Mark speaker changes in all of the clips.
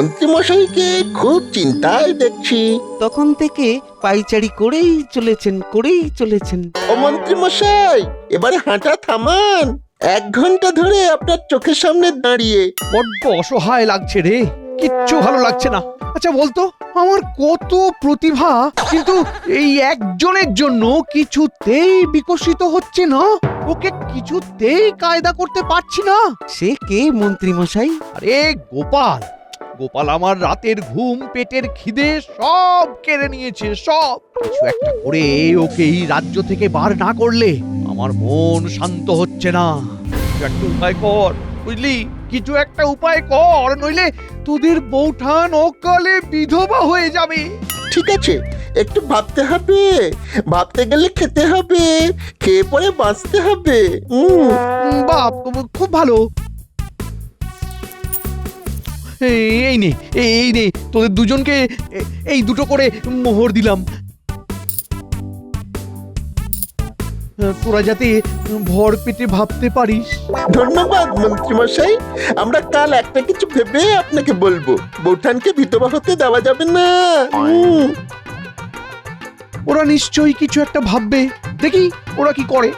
Speaker 1: মন্ত্রী মশাইকে খুব চিন্তায় দেখছি।
Speaker 2: তখন থেকে পাইচারি করেই চলেছেন।
Speaker 1: ও মন্ত্রী মশাই, এবারে হাঁটা থামান। 1 ঘন্টা ধরে আপনার চোখের সামনে দাঁড়িয়ে।
Speaker 3: বড্ড অসহায় লাগছে রে, কিচ্ছু ভালো লাগছে না। আচ্ছা বলতো, আমার কত প্রতিভা, কিন্তু এই একজনের জন্য কিছুতেই বিকশিত হচ্ছে না। ওকে কিছুতেই কায়দা করতে পারছি না।
Speaker 2: সে কে মন্ত্রী মশাই?
Speaker 3: আরে গোপাল। গোপাল আমার রাতের ঘুম, পেটের খিদে সব কেড়ে নিয়েছে, সব। কিছু একটা করে ওকে এই রাজ্য থেকে বার না করলে আমার মন শান্ত হচ্ছে না। কিছু একটা উপায় কর, বুঝলি? কিছু একটা উপায় কর, নইলে তোদের বউঠান অকালে বিধবা হয়ে যাবে।
Speaker 1: ঠিক আছে, একটু ভাবতে হবে। ভাবতে গেলে খেতে হবে, খেয়ে পরে বাঁচতে হবে।
Speaker 3: বাপ, খুব ভালো। এই নে তোদের দুজনকে এই দুটো করে মোহর দিলাম। তোরা যাতে ভর পেটে ভাবতে পারিস।
Speaker 1: ধন্যবাদ মন্ত্রী মশাই। আমরা কাল একটা কিছু ভেবে আপনাকে বলবো। বৌঠানকে বিধবা হতে দেওয়া যাবে না।
Speaker 3: ওরা নিশ্চয়ই কিছু একটা ভাববে, দেখি ওরা কি করে।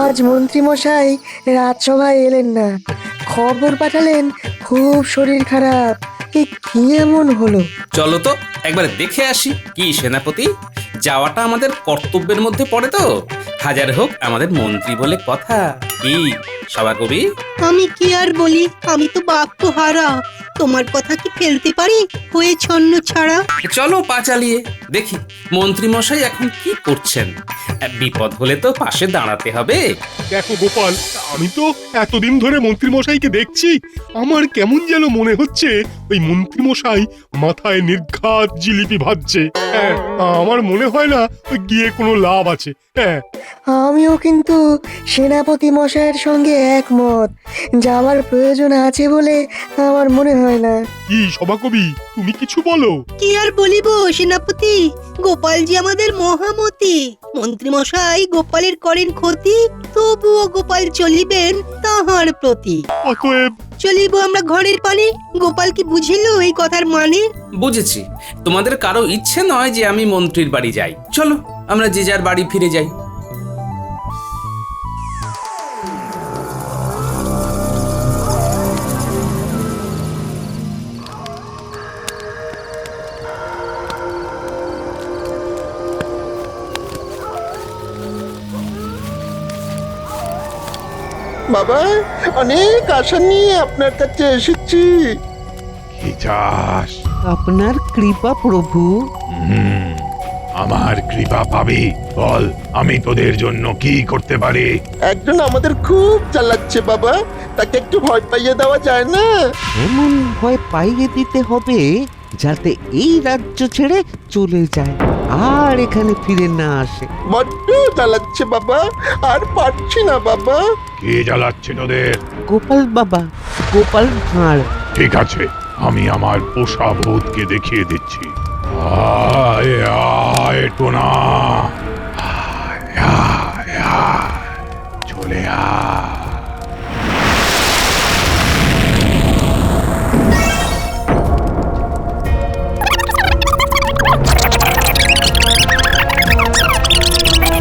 Speaker 4: আজ মন্ত্রী মশাই রাজসভায় এলেন না, খবর পাঠালেন খুব শরীর খারাপ। এ কি এমন হলো?
Speaker 5: চলো তো একবার দেখে আসি। কি সেনাপতি, যাওয়াটা আমাদের কর্তব্যের মধ্যে পড়ে তো। হাজার হোক আমাদের মন্ত্রী বলে কথা। কি সভাকবি?
Speaker 6: আমি কি আর বলি, আমি তো বাক্য হারা। তোমার কথা কি ফেলতে পারি হয়ে ছন্ন ছাড়া?
Speaker 5: চলো পা চালিয়ে দেখি মন্ত্রী মশাই এখন কি করছেন। বিপদ হলে তো পাশে দাঁড়াতে হবে।
Speaker 7: দেখো গোপাল, আমি তো এতদিন ধরে মন্ত্রী মশাইকে দেখছি। আমার কেমন যেন মনে হচ্ছে ওই মন্ত্রী মশাই মাথায় নির্ঘাত জিলিপি ভাজছে। হ্যাঁ, আমার মনে হয় না ওই গিয়ে কোনো লাভ আছে। হ্যাঁ,
Speaker 4: আমিও কিন্তু সেনাপতি মশাইয়ের সঙ্গে একমত। যাওয়ার প্রয়োজন আছে বলে আমার মনে হয় না।
Speaker 7: কি সভাকবি, তুমি কিছু বলো।
Speaker 6: কি আর বলিব সেনাপতি, গোপালজি আমাদের মহামতি। মন্ত্রী মশাই গোপালের করেন ক্ষতি, তবুও গোপাল চলিবেন তাহার প্রতি।
Speaker 7: অতএব
Speaker 6: চলিব আমরা ঘরের পানে। গোপাল কি বুঝিল এই কথার মানে?
Speaker 5: বুঝেছি, তোমাদের কারো ইচ্ছে নয় যে আমি মন্ত্রীর বাড়ি যাই। চলো আমরা যে যার বাড়ি ফিরে যাই।
Speaker 1: বাবা, অনেক আশা নিয়ে আপনার কাছে এসেছি।
Speaker 8: কি চাস?
Speaker 2: আপনার কৃপা প্রভু।
Speaker 8: আমার কৃপা পাবি? বল, আমি তোদের জন্য কি করতে পারি?
Speaker 1: একজন আমাদের খুব জ্বালাচ্ছে বাবা, তাকে একটু ভয় পাইয়ে দেওয়া যায় না?
Speaker 2: এমন ভয় পাইয়ে দিতে হবে যাতে এই রাজ্য ছেড়ে চলে যায় আর এখানে ফিরে না আসে।
Speaker 1: বড্ড জ্বালাচ্ছে বাবা, আর পারছি না বাবা।
Speaker 8: কে জ্বালাচ্ছে তোদের?
Speaker 2: গোপাল বাবা, গোপাল ভাঁড়।
Speaker 8: ঠিক আছে, আমি আমার পোষা ভূতকে দেখিয়ে দিচ্ছি। আয় আয় টোনা, আয় আয় আয়, চলে আয়।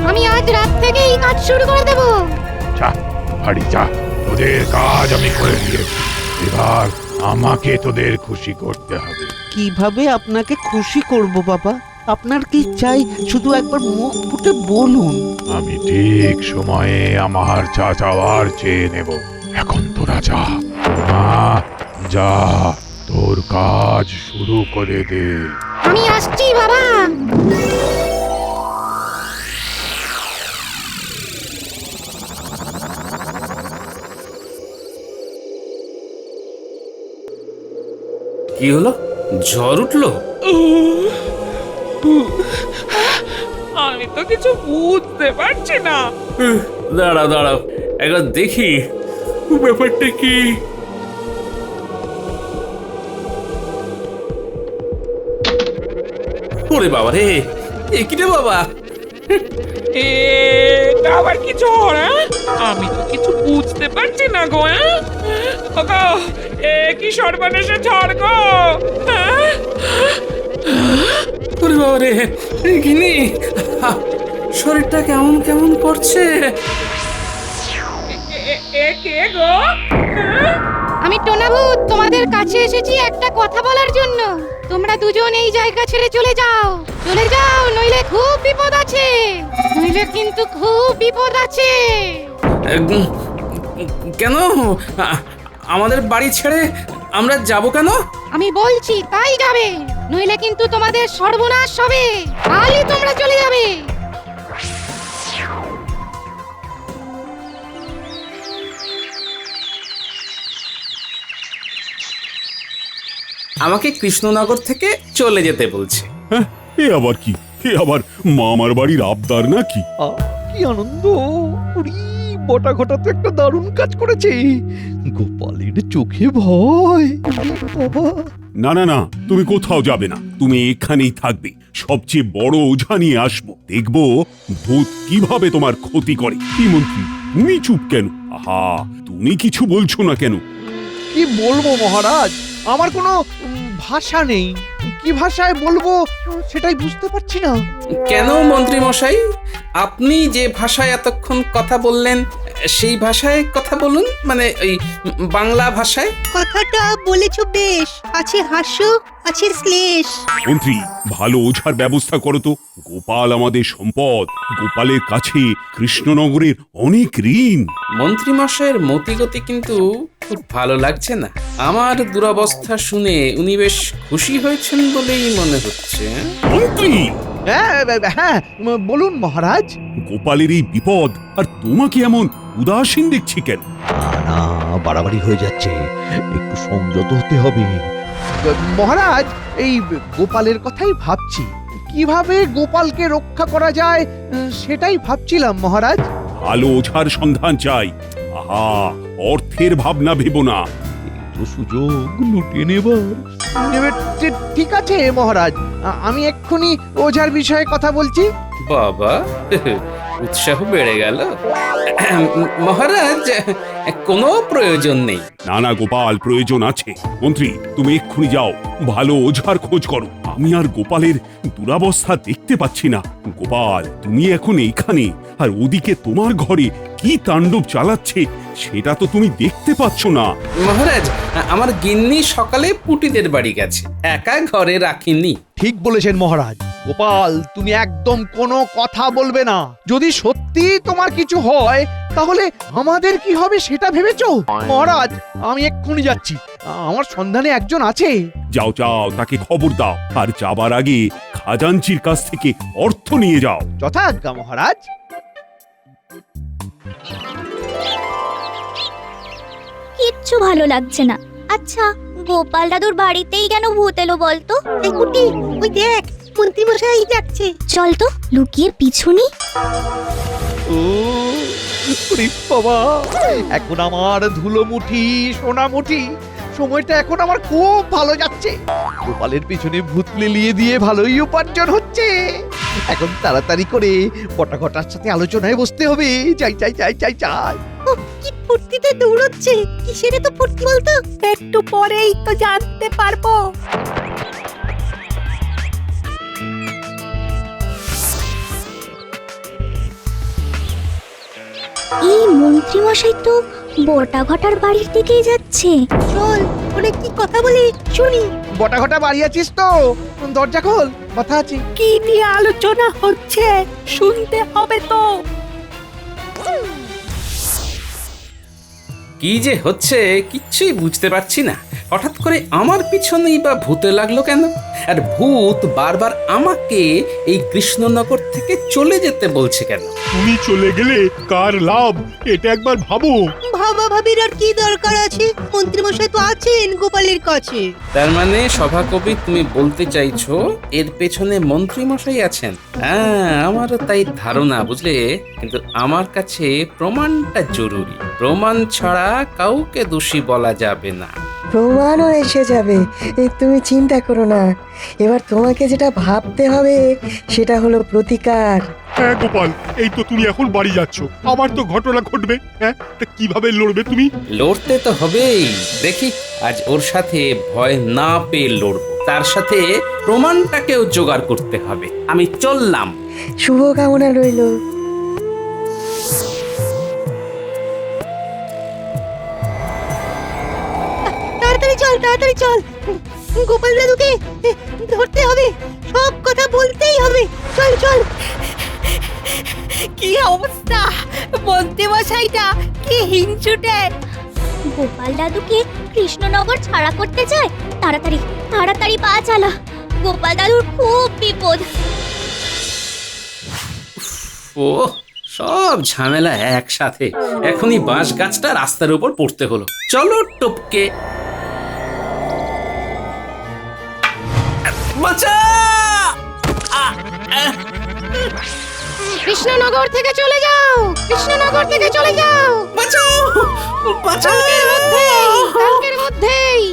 Speaker 9: আমি আজ রাত থেকেই কাজ শুরু করে দেব।
Speaker 8: যা বাড়ি যা, তোদের কাজ আমি করে দিয়েছি। এবার আমাকে তোদের খুশি করতে হবে।
Speaker 2: কিভাবে আপনাকে খুশি করব বাবা? আপনার কি চাই শুধু একবার মুখ ফুটে বলুন।
Speaker 8: আমি ঠিক সময়ে আমার যা চাওয়ার চেয়ে নেব। এখন তোরা যা, মা যা, তোর কাজ শুরু করে দে।
Speaker 9: আমি আসছি বাবা।
Speaker 5: কি হলো? ঝড় উঠলো?
Speaker 10: আমি তো কিছু বুঝতে পারছি না।
Speaker 5: দাঁড়াও দাঁড়াও, একবার দেখি ব্যাপারটা কি। ওরে বাবা রে, কি রে বাবা?
Speaker 10: এটা আবার কি ঝড়? আমি তো কিছু বুঝতে পারছি না গো। ওগো, কি সর্বনেশে ঝড় গো?
Speaker 5: ওরে বাবা রে, গিনি শরীরটা কেমন কেমন করছে।
Speaker 10: কে গো?
Speaker 9: আমি টোনাভূত তোমাদের কাছে এসেছি একটা কথা বলার জন্য। তোমরা দুজন এই জায়গা ছেড়ে চলে যাও, চলে যাও, নইলে খুব বিপদ আছে, নইলে কিন্তু খুব বিপদ আছে।
Speaker 5: কেন আমাদের বাড়ি ছেড়ে আমরা যাব কেন?
Speaker 9: আমি বলছি তাই যাবে, নইলে কিন্তু তোমাদের সর্বনাশ হবে। কালই তোমরা চলে যাবে।
Speaker 5: আমাকে কৃষ্ণনগর থেকে চলে যেতে বলছে।
Speaker 8: হ্যাঁ, এ আবার কি? এ আবার মামার বাড়ির আবদার নাকি?
Speaker 3: কি আনন্দ! উরি, বটা ঘটা তো একটা দারুণ কাজ করেছে। গোপালের চোখে ভয়। বাবা,
Speaker 8: না না না, তুমি কোথাও যাবে না, তুমি এখানেই থাকবে। সবচেয়ে বড় ওঝা নিয়ে আসবো, দেখবো ভূত কিভাবে তোমার ক্ষতি করে। কি মন্ত্রী, তুমি চুপ কেন? আহা, তুমি কিছু বলছো না কেন?
Speaker 3: কি বলবো মহারাজ, আমার কোনো ভাষা নেই। কি ভাষায় বলবো সেটাই বুঝতে পারছি না।
Speaker 5: কেন মন্ত্রী মশাই, আপনি যে ভাষায় এতক্ষণ কথা বললেন সেই ভাষায় কথা বলুন, মানে ওই বাংলা ভাষায়।
Speaker 6: কথাটা বলেছো বেশ, আছে হাস্য, আছে শ্লেষ।
Speaker 8: মন্ত্রী, ভালো ওঝার ব্যবস্থা করো তো। গোপাল আমাদের সম্পদ, গোপালের কাছে কৃষ্ণনগরের অনেক ঋণ।
Speaker 5: মন্ত্রী মশাইয়ের মতিগতি কিন্তু খুব ভালো লাগছে না। আমার দুরবস্থা শুনে উনি বেশ খুশি হয়েছেন বলেই মনে হচ্ছে।
Speaker 8: মন্ত্রী,
Speaker 3: হ্যাঁ হ্যাঁ, বলুন মহারাজ।
Speaker 8: গোপালের এই বিপদ, আর তোমাকে এমন উদাসীন দেখছি কেন?
Speaker 3: না, বাড়াবাড়ি হয়ে যাচ্ছে, একটু সংযত হতে হবে। মহারাজ, এই গোপালের কথাই ভাবছি, কিভাবে গোপালকে রক্ষা করা যায় সেটাই ভাবছিলাম মহারাজ।
Speaker 8: ভালো ওঝার সন্ধান চাই। আহা, অর্থের ভাবনা ভেবো না।
Speaker 3: তো সুযোগ লুটিয়ে নেবার। ঠিক আছে মহারাজ, আমি এক্ষুনি ওঝার বিষয়ে কথা বলছি।
Speaker 5: বাবা, উৎসাহ বেড়ে গেল। মহারাজ, কোনো প্রয়োজন নেই।
Speaker 8: না না গোপাল, প্রয়োজন আছে। মন্ত্রী, তুমি এক্ষুনি যাও, ভালো ওঝার খোঁজ করো। আমি আর গোপালের দুরাবস্থা দেখতে পাচ্ছি না। গোপাল, তুমি এখন এইখানে, আর ওদিকে তোমার ঘরে কি তাণ্ডব চালাচ্ছে সেটা তো তুমি দেখতে পাচ্ছ না।
Speaker 5: মহারাজ, আমার গিন্নি সকালে পুটিদের বাড়ি গেছে, একা ঘরে রাখিনি।
Speaker 3: ঠিক বলেছেন মহারাজ। গোপাল, তুমি একদম কোনো কথা বলবে না। যদি সত্যি তোমার কিছু হয় তাহলে আমাদের কি হবে সেটা ভেবেছো? মহারাজ, আমি এক্ষুনি যাচ্ছি, আমার সন্ধানে একজন আছে।
Speaker 8: যাও যাও, তাকে খবর দাও, আর যাবার আগে খাজাঞ্চির কাছ থেকে অর্থ নিয়ে যাও।
Speaker 3: যথাজ্ঞা মহারাজ।
Speaker 11: কিচ্ছু ভালো লাগছে না। আচ্ছা, গোপাল দাদুর বাড়িতেই কেন ভূত এলো বলতো?
Speaker 6: এই কুটি, ওই দেখ, মন্ত্রী মশাই যাচ্ছে।
Speaker 11: চল তো লুকিয়ে পিছু নি।
Speaker 3: ওরে বাবা, এখন আমার ধুলো মুঠি, সোনা মুঠি, সময়টা এখন আমার খুব ভালো যাচ্ছে। গোপালের পিছনে ভূত লিলিয়ে দিয়ে ভালোই উপার্জন হচ্ছে। এখন তাড়াতাড়ি করে বটাঘটার সাথে আলোচনায় বসতে হবে। যাই যাই যাই যাই যাই।
Speaker 6: কি ফুর্তিতে দৌড়চ্ছে, কিসের তো ফুর্তি বলতো? একটু পরেই তো জানতে পারবো।
Speaker 11: এই মন্ত্রী মশাই তো বটা ঘটার বাড়ির দিকেই যাচ্ছে।
Speaker 6: চল, অনেক কি কথা বলি শুনি।
Speaker 3: বটাঘটা বাড়ি আছিস তো? দরজা খোল, কথা আছে।
Speaker 6: কি নিয়ে আলোচনা হচ্ছে শুনতে হবে তো।
Speaker 5: কি যে হচ্ছে কিচ্ছুই বুঝতে পারছি না। হঠাৎ করে আমার পিছনেই বা ভূতে লাগলো কেন? আর ভূত বারবার আমাকে এই কৃষ্ণনগর থেকে চলে যেতে বলছে কেন?
Speaker 7: তুমি চলে গেলে কার লাভ এটা একবার ভাবো।
Speaker 6: ভাবা ভাবির আর কি দরকার আছে? মন্ত্রী মশাই তো আছেন গোপালের কাছে।
Speaker 5: তার মানে সভাকবি, তুমি বলতে চাইছো এর পেছনে মন্ত্রী মশাই আছেন? হ্যাঁ, আমারও তাই ধারণা, বুঝলে। কিন্তু আমার কাছে প্রমাণটা জরুরি। প্রমাণ ছাড়া কাউকে দোষী বলা যাবে না।
Speaker 4: প্রমাণও এসে যাবে, তুমি চিন্তা করো না। এবার তোমাকে যেটা ভাবতে হবে সেটা হলো প্রতিকার।
Speaker 7: হ্যাঁ গোপাল, এই তো তুমি এখন বাড়ি যাচ্ছ, আবার তো ঘটনা ঘটবে। হ্যাঁ, তা কিভাবে লড়বে তুমি?
Speaker 5: লড়তে তো হবেই। দেখি আজ ওর সাথে ভয় না পেয়ে লড়বো, তার সাথে প্রমাণটাকেও জোগাড় করতে হবে। আমি চললাম।
Speaker 4: শুভকামনা রইল।
Speaker 6: তাড়াতাড়ি চল, তাড়াতাড়ি চল। গোপাল দাদুকে ধরতে হবে, সব কথা বলতেই হবে। চল চল।
Speaker 9: কি অবস্থা, মন্ত্রী মশাইটা কি হিংসুটে।
Speaker 11: গোপাল দাদুকে কৃষ্ণনগর ছাড়া করতে চায়। তাড়াতাড়ি তাড়াতাড়ি পা চালা, গোপাল দাদুর খুব বিপদ।
Speaker 5: ও সব ঝামেলা একসাথে। এখনই বাঁশ গাছটা রাস্তার উপর পড়তে হলো। চলো টপকে। বাঁচা!
Speaker 9: কৃষ্ণনগর থেকে চলে যাও, কৃষ্ণনগর থেকে চলে যাও।
Speaker 5: বাঁচাও! বাঁচাও!
Speaker 9: কালকের মধ্যেই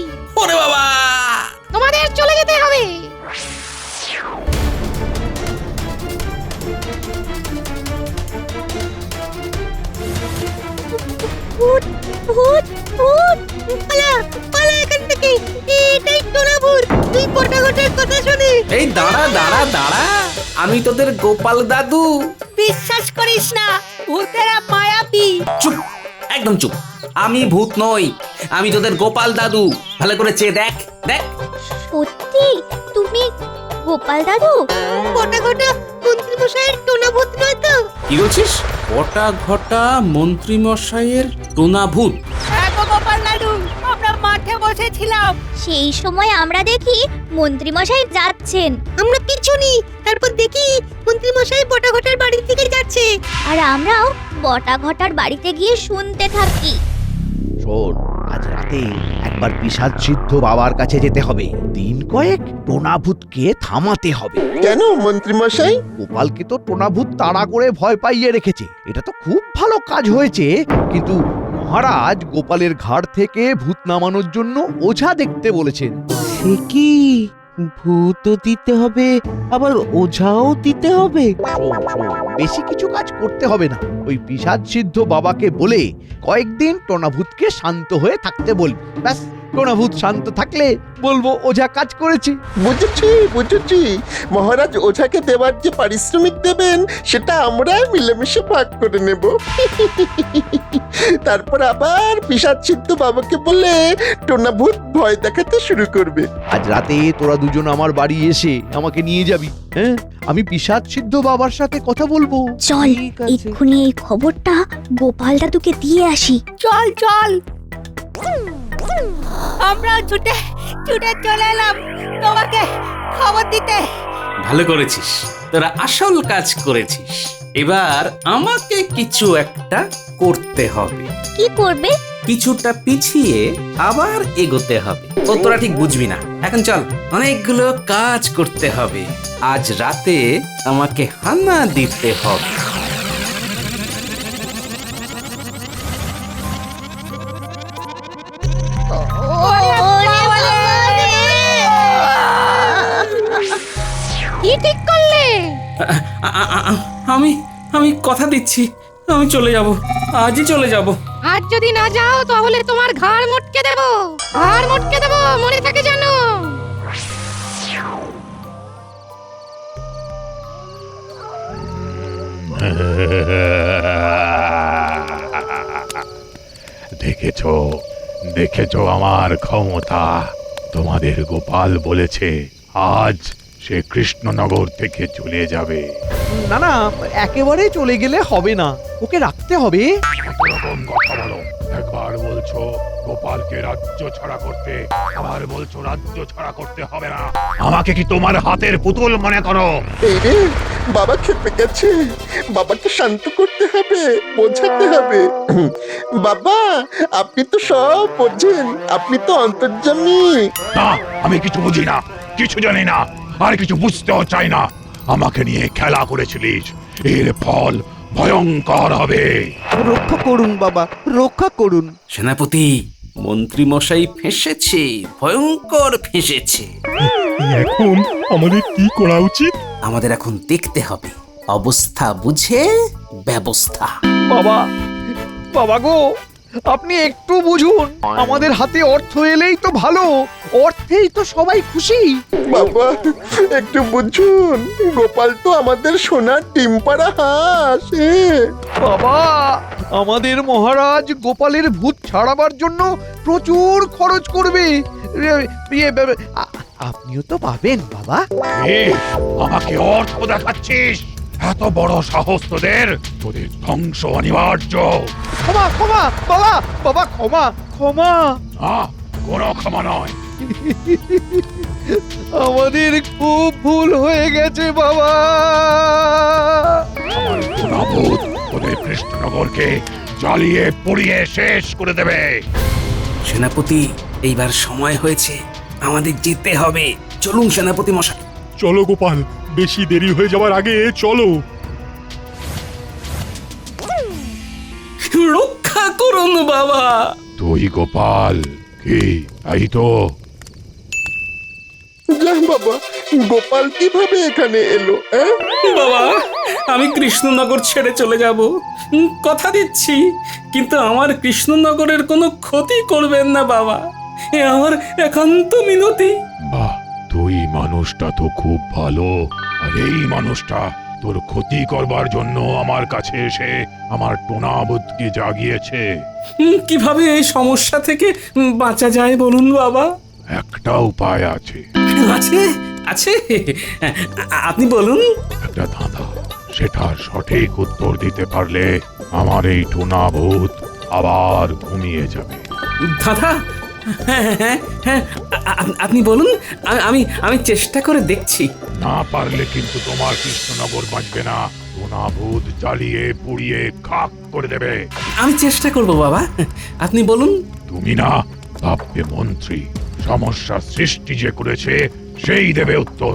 Speaker 5: ওরে বাবা!
Speaker 9: তোমাদের চলে যেতে হবে।
Speaker 11: ভূত ভূত ভূত!
Speaker 6: পালা পালা এখান থেকে। এটাই টোনা ভূত। তুই পটাঘটের কথা শুনে
Speaker 5: এই দাঁড়া দাঁড়া দাঁড়া, আমি তোদের গোপাল দাদু।
Speaker 6: বিশ্বাস করিস না, ভূতেরা মায়াবী।
Speaker 5: চুপ, একদম চুপ। আমি ভূত নই, আমি তোদের গোপাল দাদু। ভালো করে চেয়ে দেখ দেখ।
Speaker 11: সত্যি তুমি গোপাল দাদু?
Speaker 6: পটাঘটা মন্ত্রী মশাইয়ের টোনা ভূত নয় তো?
Speaker 5: কি বলছিস? ঘটা ঘটা মন্ত্রী মশাইয়ের টোনা ভূত?
Speaker 6: গোপাল দাদু, আমরা মাঠে বসেছিলাম।
Speaker 11: সেই সময় আমরা দেখি মন্ত্রী মশাই যাচ্ছেন,
Speaker 6: আমরা পিছু নিই, তারপর দেখি মন্ত্রী মশাই পটাঘটার বাড়ির দিকে যাচ্ছে।
Speaker 11: আর আমরাও বটা ঘটার বাড়িতে গিয়ে শুনতে থাকি।
Speaker 3: শোন, আজ রাতে একবার পিশাচ সিদ্ধ বাবার কাছে যেতে হবে। দিন কয়েক টোনাভূতকে থামাতে হবে।
Speaker 1: কেন মন্ত্রী মশাই?
Speaker 3: গোপালকে তো টোনাভূত তাড়া করে ভয় পাইয়ে রেখেছে। এটা তো খুব ভালো কাজ হয়েছে, কিন্তু মহারাজ গোপালের ঘাড় থেকে ভূত নামানোর জন্য ওঝা দেখতে বলেছেন।
Speaker 2: সে কি, ভূতও দিতে হবে আবার ওঝাও দিতে হবে?
Speaker 3: শোন শোন, বেশি কিছু কাজ করতে হবে না। ওই পিশাচ সিদ্ধ বাবাকে বলে কয়েকদিন টোনাভূতকে শান্ত হয়ে থাকতে বলবি। ব্যাস, টোনাভূত শান্ত থাকলে বলবো ওঝা কাজ করেছে।
Speaker 1: বুঝেছি বুঝেছি, মহারাজ ওঝাকে দেওয়ার যে পারিশ্রমিক দেবেন সেটা আমরা মিলেমিশে ভাগ করে নেব। তারপর আবার পিশাচ সিদ্ধ বাবাকে বলে টোনাভূত ভয় দেখাতে শুরু করবে।
Speaker 3: আজ রাতে তোরা দুজন আমার বাড়ি এসে আমাকে নিয়ে যাবি। হ্যাঁ, আমি পিশাচ সিদ্ধ বাবার সাথে কথা বলবো।
Speaker 11: চল
Speaker 2: ঠিক আছে।
Speaker 11: এক্ষুনি এই খবরটা গোপাল দাদুকে দিয়ে আসি।
Speaker 6: চল চল। আমরা ছুটে ছুটে চলে এলাম তোমাকে খবর দিতে।
Speaker 5: ভালো করেছিস, তোরা আসল কাজ করেছিস। এবার আমাকে কিছু একটা করতে হবে।
Speaker 11: কি করবে?
Speaker 5: কিছুটা পিছিয়ে আবার এগোতে হবে। ও তোরা ঠিক বুঝবি না। এখন চল, অনেকগুলো কাজ করতে হবে। আজ রাতে আমাকে হানা দিতে হবে।
Speaker 9: কি ঠিক করলে?
Speaker 5: আমি আমি কথা দিচ্ছি, আমি চলে যাব, আজই চলে যাব।
Speaker 9: আজ যদি না যাও তাহলে তোমার ঘাড় মটকে দেব, ঘাড় মটকে দেব, মনে থাকে জানো।
Speaker 12: দেখেছো দেখেছো আমার ক্ষমতা? তোমাদের গোপাল বলেছে আজ সে কৃষ্ণনগর থেকে চলে যাবে।
Speaker 3: না না, একেবারে চলে গেলে হবে না, ওকে রাখতে হবে।
Speaker 12: এরকম কথা বলো, একবার বলছো গোপালকে রাজ্য ছাড়া করতে, আবার বলছো রাজ্য ছাড়া করতে হবে না। আমাকে কি তোমার হাতের পুতুল মনে করো?
Speaker 1: এই রে, বাবা খেপে গেছে, বাবাকে শান্ত করতে হবে, বোঝাতে হবে। বাবা, আপনি তো সব বোঝেন, আপনি তো অন্তর্যামী।
Speaker 12: না, আমি কিছু বুঝি না, কিছু জানি না, আর কিছু বুঝতেও চাই না। আমাকে নিয়ে খেলা করেছিলিস, এর ফল ভয়ঙ্কর হবে।
Speaker 2: রক্ষা করুন বাবা, রক্ষা করুন।
Speaker 5: সেনাপতি, মন্ত্রী মশাই ফেঁসেছে, ভয়ঙ্কর ফেঁসেছে।
Speaker 7: এখন আমাদের কি করা উচিত?
Speaker 5: আমাদের এখন দেখতে হবে অবস্থা বুঝে ব্যবস্থা।
Speaker 3: বাবা, বাবা গো, আপনি একটু বুঝুন, আমাদের হাতে অর্থ এলেই তো ভালো, অর্থেই তো সবাই খুশি।
Speaker 1: বাবা একটু বুঝুন, গোপাল তো আমাদের সোনার ডিম পাড়া হাঁস।
Speaker 3: বাবা, আমাদের মহারাজ গোপালের ভূত ছাড়াবার জন্য প্রচুর খরচ করবে। আপনিও তো পাবেন বাবা।
Speaker 12: আমাকে অর্থ দেখাচ্ছিস? এত বড় সাহস তোদের? তোদের ধ্বংস অনিবার্য।
Speaker 3: ক্ষমা ক্ষমা বাবা, বাবা ক্ষমা ক্ষমা।
Speaker 12: কোনো ক্ষমা নয়।
Speaker 3: আমাদের খুব ভুল হয়ে গেছে বাবা।
Speaker 12: আমার গুণাভূত তোদের কৃষ্ণনগরকে জ্বালিয়ে পুড়িয়ে শেষ করে দেবে।
Speaker 5: সেনাপতি, এইবার সময় হয়েছে, আমাদের যেতে হবে। চলুন সেনাপতি মশাই।
Speaker 7: চলো গোপাল, বেশি দেরি হয়ে যাওয়ার আগে চলো।
Speaker 5: রক্ষা করুন বাবা।
Speaker 12: তুই গোপাল? কি তাই তো?
Speaker 1: যা বাবা, গোপাল কিভাবে এখানে এলো?
Speaker 5: বাবা, আমি কৃষ্ণনগর ছেড়ে চলে যাব, কথা দিচ্ছি। কিন্তু আমার কৃষ্ণনগরের কোনো ক্ষতি করবেন না বাবা, এ আমার একান্ত মিনতি।
Speaker 12: বাহ, তুই মানুষটা তো খুব ভালো। আর এই মানুষটা তোর ক্ষতি করবার জন্য আমার কাছে এসে আমার টোনাবোধকে জাগিয়েছে।
Speaker 5: কিভাবে এই সমস্যা থেকে বাঁচা যায় বলুন বাবা?
Speaker 12: একটা উপায় আছে।
Speaker 5: আছে আছে, আপনি বলুন।
Speaker 12: একটা ধাঁধা, সেটা সঠিক উত্তর দিতে পারলে আমার এই টোনাভূত আবার ঘুমিয়ে যাবে।
Speaker 5: দাদা, হ্যাঁ হ্যাঁ হ্যাঁ, আপনি বলুন, আমি আমি চেষ্টা করে দেখছি।
Speaker 12: না পারলে কিন্তু তোমার কৃষ্ণনগর বাঁচবে না। টোনাভূত জ্বালিয়ে পুড়িয়ে খাক করে দেবে।
Speaker 5: আমি চেষ্টা করব বাবা, আপনি বলুন।
Speaker 12: তুমি না ভাববে মন্ত্রী, সমস্যা সৃষ্টি যে করেছে সেই দেবে উত্তর।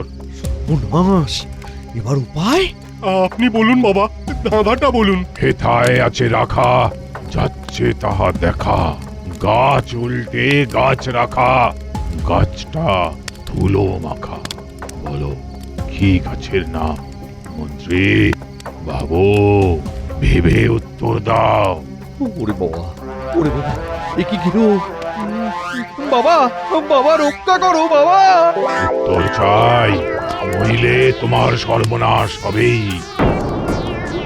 Speaker 3: মাস, এবার উপায়?
Speaker 7: আপনি বলুন বাবা, ধাঁধাটা বলুন।
Speaker 12: হেথায় আছে রাখা, যাচ্ছে তাহা দেখা। গাছ উল্টে গাছ রাখা, গাছটা ধুলো মাখা। বলো কি গাছের নাম? মন্ত্রী ভাবো, ভেবে উত্তর দাও।
Speaker 3: ওরে বাবা, ওরে বাবা, এ কি গেল? বাবা, বাবা রক্ষা করো বাবা।
Speaker 12: উত্তর চাই, নইলে তোমার সর্বনাশ হবেই।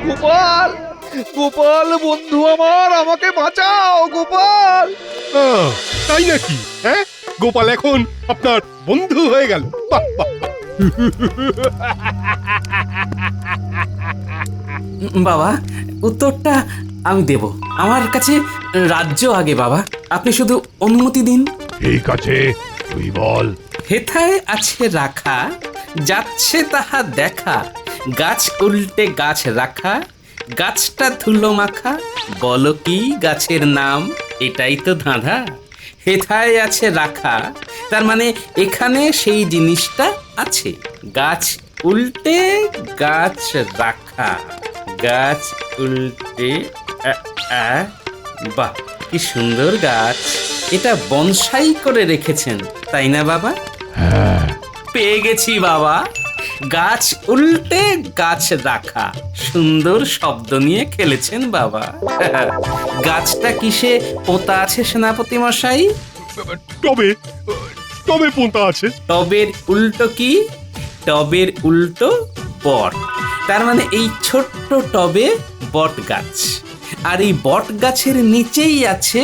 Speaker 3: গোপাল, গোপাল বন্ধু আমার, আমাকে বাঁচাও গোপাল।
Speaker 7: তাই নাকি? হ্যাঁ, গোপাল এখন আপনার বন্ধু হয়ে গেল। বাহ বাহ।
Speaker 5: বাবা, উত্তরটা আমি দেব। আমার কাছে রাজ্য আগে বাবা, আপনি শুধু অনুমতি দিন।
Speaker 12: ঠিক আছে, তুই বল।
Speaker 5: হেথায় আছে রাখা, যাচ্ছে তাহা দেখা। গাছ উল্টে গাছ রাখা, গাছটা ধুলো মাখা। বলো কি গাছের নাম? এটাই তো ধাঁধা। হেথায় আছে রাখা, তার মানে এখানে সেই জিনিসটা আছে। গাছ উল্টে গাছ রাখা, গাছ উল্টে বাহ, কি সুন্দর গাছ! এটা বনসাই করে রেখেছেন তাই না বাবা?
Speaker 12: হ্যাঁ,
Speaker 5: পেয়ে গেছি বাবা। গাছ উল্টে গাছ রাখা, সুন্দর শব্দ নিয়ে খেলেছেন বাবা। গাছটা কিসে পোতা আছে সেনাপতি মশাই?
Speaker 7: টবে, টবে পোঁতা আছে।
Speaker 5: টবের উল্টো কি? টবের উল্টো বট। তার মানে এই ছোট্ট টবে বট গাছ, আর এই বট গাছের নিচেই আছে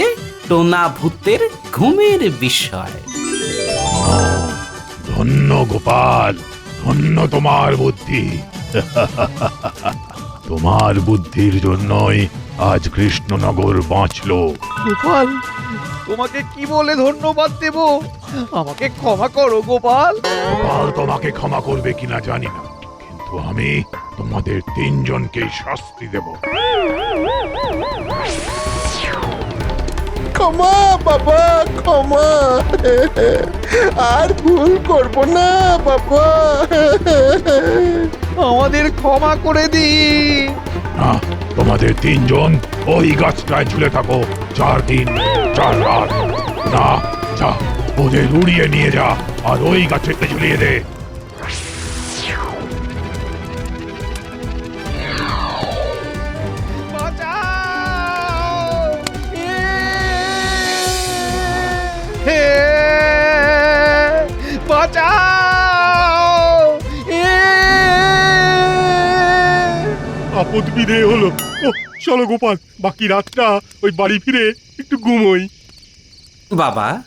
Speaker 5: টোনা ভূতের ঘুমের বিষয়।
Speaker 12: ধন্য গোপাল, ধন্য তোমার বুদ্ধি। তোমার বুদ্ধির জন্যই আজ কৃষ্ণনগর বাঁচলো।
Speaker 3: গোপাল, তোমাকে কি বলে ধন্যবাদ দেব? আমাকে ক্ষমা করো গোপাল।
Speaker 12: গোপাল তোমাকে ক্ষমা করবে কিনা জানি না, কিন্তু আমি তোমাদের তিনজনকে শাস্তি দেব।
Speaker 1: ক্ষমা বাবা, ক্ষমা। আর ভুল করব না বাবা।
Speaker 3: আমাদের ক্ষমা করে দিন।
Speaker 12: না, তোমাদের তিনজন ওই গাছটায় ঝুলে থাকো 4 দিন 4 রাত। না, যা ওদের উড়িয়ে নিয়ে যা আর ওই গাছে ঝুলিয়ে দে।
Speaker 3: হে বাঁচাও!
Speaker 7: আপদ বিধেয় হলো। ও চলো গোপাল, বাকি রাতটা ওই বাড়ি ফিরে একটু ঘুমোই।
Speaker 5: বাবা,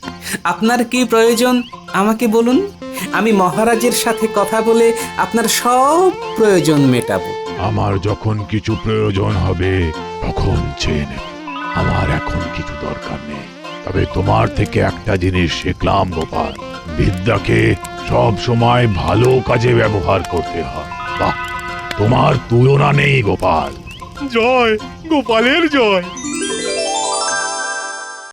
Speaker 5: আপনার কি প্রয়োজন আমাকে বলুন, আমি মহারাজের সাথে কথা বলে আপনার সব প্রয়োজন মেটাবো।
Speaker 12: আমার যখন কিছু প্রয়োজন হবে তখন চেয়ে নেব। আমার এখন কিছু দরকার নেই। তবে তোমার থেকে একটা জিনিস শিখলাম গোপাল, বিদ্যাকে সব সময় ভালো কাজে ব্যবহার করতে হয়। বাহ, তোমার তুলনা নেই গোপাল।
Speaker 7: জয় গোপালের জয়।